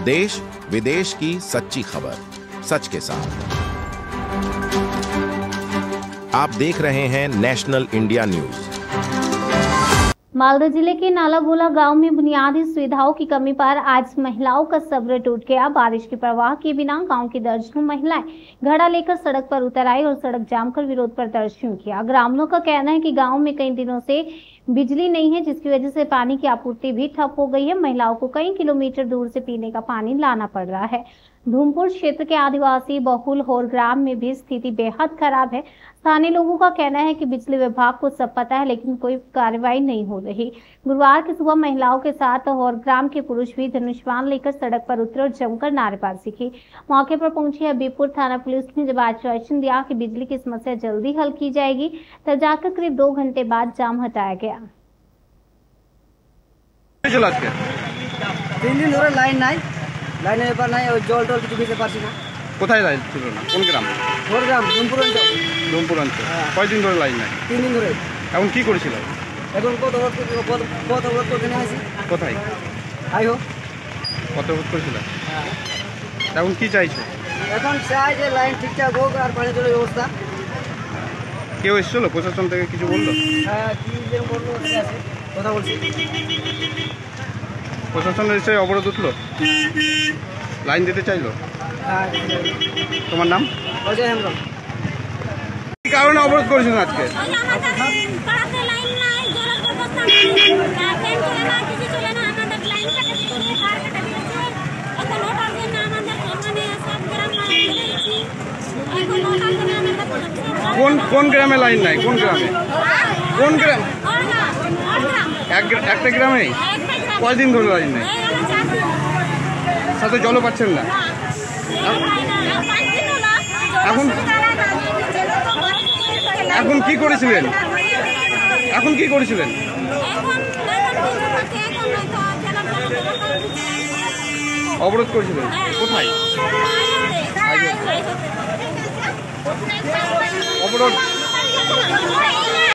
देश विदेश की सच्ची खबर सच के साथ। आप देख रहे हैं नेशनल इंडिया न्यूज। मालदा जिले के नालागोला गांव में बुनियादी सुविधाओं की कमी पर आज महिलाओं का सब्र टूट गया। बारिश की परवाह किए बिना गांव की दर्जनों महिलाएं घड़ा लेकर सड़क पर उतर आई और सड़क जाम कर विरोध प्रदर्शन किया। ग्रामीणों का कहना है कि गांव में कई दिनों से बिजली नहीं है, जिसकी वजह से पानी की आपूर्ति भी ठप हो गई है। महिलाओं को कई किलोमीटर दूर से पीने का पानी लाना पड़ रहा है। धूमपुर क्षेत्र के आदिवासी बहुल होर ग्राम में भी स्थिति बेहद खराब है। स्थानीय लोगों का कहना है कि बिजली विभाग को सब पता है, लेकिन कोई कार्रवाई नहीं हो रही। गुरुवार की सुबह महिलाओं के साथ होर ग्राम के पुरुष भी धनुष्वान लेकर सड़क पर उतरे और जमकर नारेबाजी की। मौके पर पहुंची हबीबपुर थाना पुलिस ने जब आश्वासन दिया कि बिजली की समस्या जल्दी हल की जाएगी, तब जाकर करीब 2 घंटे बाद जाम हटाया गया। 3 दिन ধরে লাইন নাই, লাইনের ব্যাপার নাই, ওই জল টল কিছু দিতে পারছি না। কোথায় লাইন ছিল না? কোন গ্রাম? হোর গ্রাম, ধুমপুর অঞ্চল। ধুমপুর অঞ্চল। কয়দিন ধরে লাইন নাই? 3 দিন ধরে। এখন কি করেছিল? এখন কত অবরোধ করতে নিয়ে আসি। কোথায়? আইও। কত অবরোধ করেছিল? এখন কি চাইছো? এখন চাই যে লাইন ঠিকঠাক হোক আর পানি জলের ব্যবস্থা। কেউ এসেছিল প্রশাসন থেকে কিছু বললো? হ্যাঁ, কি যে বললো কথা বলছি। প্রশাসন এসে অবরোধ উঠলো, লাইন দিতে চাইলো। তোমার নাম? অজয় হেমব্রম। কি কারণে অবরোধ করেছেন আজকে? কোন গ্রামে লাইন নাই? কোন গ্রামে? কোন গ্রাম? একটা গ্রামে কয়দিন ধরে লাইন নাই? সাথে জলও পাচ্ছেন না? এখন কি করেছিলেন? এখন কি করেছিলেন? অবরোধ করেছিলেন কোথায়? অবরোধ